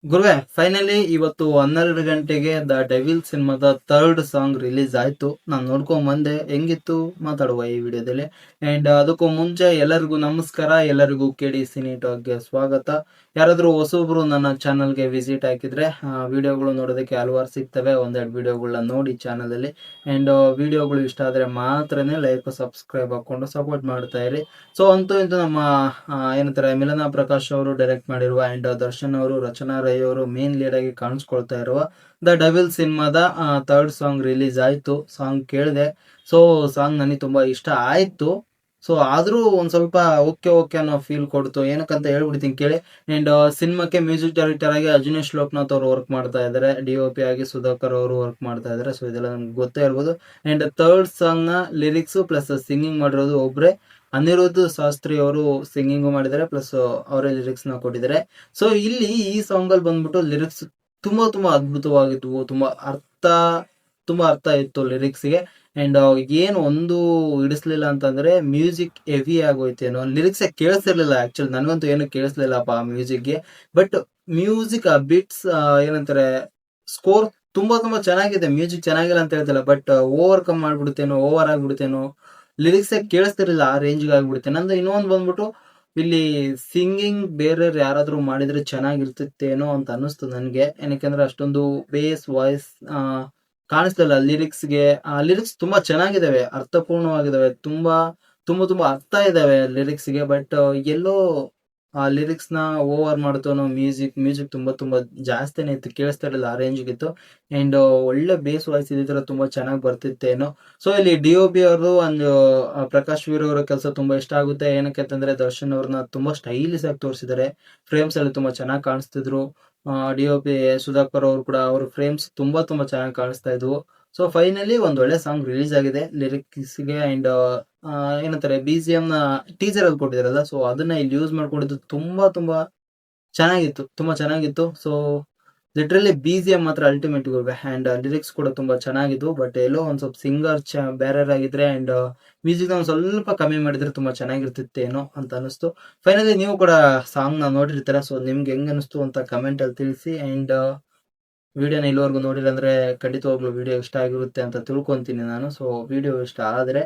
ಗುರುವೆ ಫೈನಲಿ ಇವತ್ತು 12 ಗಂಟೆಗೆ ದ ಡೆವಿಲ್ ಸಿನಿಮಾದ ಥರ್ಡ್ ಸಾಂಗ್ ರಿಲೀಸ್ ಆಯ್ತು. ನಾನು ನೋಡ್ಕೊಂಡ್ ಬಂದೆ, ಹೆಂಗಿತ್ತು ಮಾತಾಡುವ ಈ ವಿಡಿಯೋದಲ್ಲಿ. ಅಂಡ್ ಅದಕ್ಕೂ ಮುಂಚೆ ಎಲ್ಲರಿಗೂ ನಮಸ್ಕಾರ, ಎಲ್ಲರಿಗೂ ಕೆಡಿ ಸಿನಿ ಟಾಕ್ಗೆ ಸ್ವಾಗತ. ಯಾರಾದ್ರೂ ಹೊಸಬ್ರು ನನ್ನ ಚಾನಲ್ಗೆ ವಿಸಿಟ್ ಹಾಕಿದ್ರೆ ವಿಡಿಯೋಗಳು ನೋಡೋದಕ್ಕೆ ಹಲವಾರು ಸಿಗ್ತವೆ. ಒಂದೆರಡು ವಿಡಿಯೋಗಳನ್ನ ನೋಡಿ ಚಾನಲ್ ಅಲ್ಲಿ. ಅಂಡ್ ವಿಡಿಯೋಗಳು ಇಷ್ಟ ಆದ್ರೆ ಮಾತ್ರನೇ ಲೈಕ್ ಸಬ್ಸ್ಕ್ರೈಬ್ ಹಾಕೊಂಡು ಸಪೋರ್ಟ್ ಮಾಡ್ತಾ ಇರಿ. ಸೊ ಅಂತೂ ಇಂತೂ ನಮ್ಮ ಏನಂತಾರೆ ಮಿಲನ ಪ್ರಕಾಶ್ ಅವರು ಡೈರೆಕ್ಟ್ ಮಾಡಿರುವ ಅಂಡ್ ದರ್ಶನ್ ಅವರು, ರಚನಾ ರೈ ಅವರು ಮೇನ್ ಲೀಡ್ ಆಗಿ ಕಾಣಿಸ್ಕೊಳ್ತಾ ಇರುವ ದ ಡೆವಿಲ್ ಸಿನಿಮಾದ ಥರ್ಡ್ ಸಾಂಗ್ ರಿಲೀಸ್ ಆಯ್ತು. ಸಾಂಗ್ ಕೇಳಿದೆ. ಸೊ ಸಾಂಗ್ ನನಗೆ ತುಂಬಾ ಇಷ್ಟ ಆಯ್ತು. ಸೊ ಆದ್ರೂ ಒಂದ್ ಸ್ವಲ್ಪ ಓಕೆ ಓಕೆ ಅನ್ನೋ ಫೀಲ್ ಕೊಡ್ತು. ಏನಕ್ಕಂತ ಹೇಳ್ಬಿಡ್ತೀನಿ ಕೇಳಿ. ಅಂಡ್ ಸಿನಿಮಾಕ್ಕೆ ಮ್ಯೂಸಿಕ್ ಡೈರೆಕ್ಟರ್ ಆಗಿ ಅಜನೀಶ್ ಲೋಕನಾಥ್ ಅವರು ವರ್ಕ್ ಮಾಡ್ತಾ ಇದ್ದಾರೆ. DOP ಆಗಿ ಸುಧಾಕರ್ ಅವರು ವರ್ಕ್ ಮಾಡ್ತಾ ಇದ್ದಾರೆ. ಸೊ ಇದೆಲ್ಲ ನಮ್ಗೆ ಗೊತ್ತೇ ಇರ್ಬೋದು. ಅಂಡ್ ಥರ್ಡ್ ಸಾಂಗ್ ನ ಲಿರಿಕ್ಸ್ ಪ್ಲಸ್ ಸಿಂಗಿಂಗ್ ಮಾಡಿರೋದು ಒಬ್ರೆ, ಅನಿರುದ್ಧ್ ಶಾಸ್ತ್ರಿ ಅವರು ಸಿಂಗಿಂಗ್ ಮಾಡಿದ್ದಾರೆ, ಪ್ಲಸ್ ಅವರೇ ಲಿರಿಕ್ಸ್ ನ ಕೊಟ್ಟಿದ್ದಾರೆ. ಸೊ ಇಲ್ಲಿ ಈ ಸಾಂಗ್ ಅಲ್ಲಿ ಬಂದ್ಬಿಟ್ಟು ಲಿರಿಕ್ಸ್ ತುಂಬಾ ತುಂಬಾ ಅದ್ಭುತವಾಗಿದ್ವು. ತುಂಬಾ ಅರ್ಥ ಇತ್ತು ಲಿರಿಕ್ಸ್ ಗೆ. ಅಂಡ್ ಏನು ಒಂದು ಹಿಡಿಸ್ಲಿಲ್ಲ ಅಂತಂದ್ರೆ ಮ್ಯೂಸಿಕ್ ಹೆವಿ ಆಗೋಯ್ತೇನೋ. ಲಿರಿಕ್ಸ್ ಕೇಳಿಸ್ತಿರ್ಲಿಲ್ಲ ಆಕ್ಚುಲಿ, ನನಗಂತೂ ಏನು ಕೇಳಿಸ್ಲಿಲ್ಲಪ್ಪ ಮ್ಯೂಸಿಕ್ ಗೆ. ಬಟ್ ಮ್ಯೂಸಿಕ್ ಆ ಬಿಟ್ಸ್ ಏನಂತಾರೆ ಸ್ಕೋರ್ ತುಂಬಾ ತುಂಬಾ ಚೆನ್ನಾಗಿದೆ. ಮ್ಯೂಸಿಕ್ ಚೆನ್ನಾಗಿಲ್ಲ ಅಂತ ಹೇಳ್ತಿಲ್ಲ, ಬಟ್ ಓವರ್ಕಮ್ ಮಾಡ್ಬಿಡುತ್ತೇನೋ, ಓವರ್ ಆಗ್ಬಿಡುತ್ತೇನೋ. ಲಿರಿಕ್ಸ್ ಕೇಳಿಸ್ತಿರ್ಲಿಲ್ಲ, ಆ ರೇಂಜ್ಗೆ ಆಗ್ಬಿಡುತ್ತೆ. ನಂದು ಇನ್ನೊಂದು ಬಂದ್ಬಿಟ್ಟು ಇಲ್ಲಿ ಸಿಂಗಿಂಗ್ ಬೇರೆ ಯಾರಾದ್ರೂ ಮಾಡಿದ್ರೆ ಚೆನ್ನಾಗಿರ್ತಿತ್ತೇನೋ ಅಂತ ಅನ್ನಿಸ್ತು ನನ್ಗೆ. ಏನಕ್ಕೆಂದ್ರೆ ಅಷ್ಟೊಂದು ಬೇಸ್ ವಾಯ್ಸ್ ಕಾಣಿಸ್ಲಿಲ್ಲ ಲಿರಿಕ್ಸ್ಗೆ. ಲಿರಿಕ್ಸ್ ತುಂಬಾ ಚೆನ್ನಾಗಿದಾವೆ, ಅರ್ಥಪೂರ್ಣವಾಗಿದಾವೆ, ತುಂಬಾ ತುಂಬಾ ತುಂಬಾ ಅರ್ಥ ಇದಾವೆ ಲಿರಿಕ್ಸ್ಗೆ. ಬಟ್ ಎಲ್ಲೋ ಆ ಲಿರಿಕ್ಸ್ ನ ಓವರ್ ಮಾಡ್ತಾನೋ. ಮ್ಯೂಸಿಕ್ ತುಂಬಾ ತುಂಬಾ ಜಾಸ್ತಿನೇ ಇತ್ತು, ಕೇಳಿಸ್ತಾ ಇರಲಿಲ್ಲ, ಆ ರೇಂಜ್ಗೆ ಇತ್ತು. ಅಂಡ್ ಒಳ್ಳೆ ಬೇಸ್ ವಾಯ್ಸ್ ಇದ್ದಿದ್ರೆ ತುಂಬಾ ಚೆನ್ನಾಗಿ ಬರ್ತಿತ್ತೇನೋ. ಸೊ ಇಲ್ಲಿ DOP ಅವರು ಒಂದು ಪ್ರಕಾಶ್ ವೀರ್ ಅವರ ಕೆಲಸ ತುಂಬಾ ಇಷ್ಟ ಆಗುತ್ತೆ. ಏನಕ್ಕೆ ಅಂತಂದ್ರೆ ದರ್ಶನ್ ಅವ್ರನ್ನ ತುಂಬಾ ಸ್ಟೈಲಿಶ್ ಆಗಿ ತೋರಿಸಿದ್ದಾರೆ. ಫ್ರೇಮ್ಸ್ ಅಲ್ಲಿ ತುಂಬಾ ಚೆನ್ನಾಗಿ ಕಾಣಿಸ್ತಿದ್ರು. DOP ಸುಧಾಕರ್ ಅವರು ಕೂಡ ಅವ್ರ ಫ್ರೇಮ್ಸ್ ತುಂಬಾ ತುಂಬಾ ಚೆನ್ನಾಗಿ ಕಾಣಿಸ್ತಾ ಇದ್ವು. ಸೊ ಫೈನಲಿ ಒಂದ್ ಒಳ್ಳೆ ಸಾಂಗ್ ರಿಲೀಸ್ ಆಗಿದೆ ಲಿರಿಕ್ಸ್ ಗೆ. ಅಂಡ್ ಏನಂತಾರೆ BGM ನ ಟೀಸರ್ ಅಲ್ಲಿ ಕೊಟ್ಟಿದಾರಲ್ಲ, ಸೊ ಅದನ್ನ ಇಲ್ಲಿ ಯೂಸ್ ಮಾಡ್ಕೊಂಡಿದ್ದು ತುಂಬಾ ತುಂಬಾ ಚೆನ್ನಾಗಿತ್ತು. ಸೊ ಲಿಟ್ರಲಿ BGM ಮಾತ್ರ ಅಲ್ಟಿಮೇಟ್ ಇವೆ. ಅಂಡ್ ಲಿರಿಕ್ಸ್ ಕೂಡ ತುಂಬಾ ಚೆನ್ನಾಗಿದ್ವು. ಬಟ್ ಎಲ್ಲೋ ಒಂದ್ ಸ್ವಲ್ಪ ಸಿಂಗರ್ ಬೇರೆ ಆಗಿದ್ರೆ ಅಂಡ್ ಮ್ಯೂಸಿಕ್ ಒಂದ್ ಸ್ವಲ್ಪ ಕಮ್ಮಿ ಮಾಡಿದ್ರೆ ತುಂಬಾ ಚೆನ್ನಾಗಿರ್ತಿತ್ತೇನೋ ಅಂತ ಅನಿಸ್ತು. ಫೈನಲಿ ನೀವು ಕೂಡ ಸಾಂಗ್ ನ ನೋಡಿರ್ತೀರ. ಸೊ ನಿಮ್ಗೆ ಹೆಂಗ್ ಅನಿಸ್ತು ಅಂತ ಕಮೆಂಟ್ ಅಲ್ಲಿ ತಿಳಿಸಿ. ಅಂಡ್ ವಿಡಿಯೋನ ಇಲ್ಲಿವರೆಗೂ ನೋಡಿಲ್ಲ ಅಂದ್ರೆ ಖಂಡಿತವಾಗ್ಲೂ ವಿಡಿಯೋ ಇಷ್ಟ ಆಗಿರುತ್ತೆ ಅಂತ ತಿಳ್ಕೊಂತೀನಿ ನಾನು. ಸೊ ವಿಡಿಯೋ ಇಷ್ಟ ಆದ್ರೆ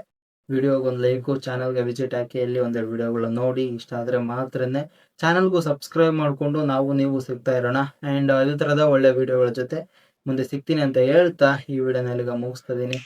ವಿಡಿಯೋಗೆ ಒಂದು ಲೈಕು, ಚಾನಲ್ಗೆ ವಿಸಿಟ್ ಹಾಕಿ ಅಲ್ಲಿ ಒಂದೆರಡು ವಿಡಿಯೋಗಳನ್ನ ನೋಡಿ. ಇಷ್ಟ ಆದ್ರೆ ಮಾತ್ರನೇ ಚಾನಲ್ಗೂ ಸಬ್ಸ್ಕ್ರೈಬ್ ಮಾಡಿಕೊಂಡು ನೀವು ಸಿಗ್ತಾ ಇರೋಣ. ಅಂಡ್ ಅದೇ ತರದ ಒಳ್ಳೆ ವಿಡಿಯೋಗಳ ಜೊತೆ ಮುಂದೆ ಸಿಗ್ತೀನಿ ಅಂತ ಹೇಳ್ತಾ ಈ ವಿಡಿಯೋನ ಇಲ್ಲಿಗೆ ಮುಗಿಸ್ತಾ ಇದೀನಿ.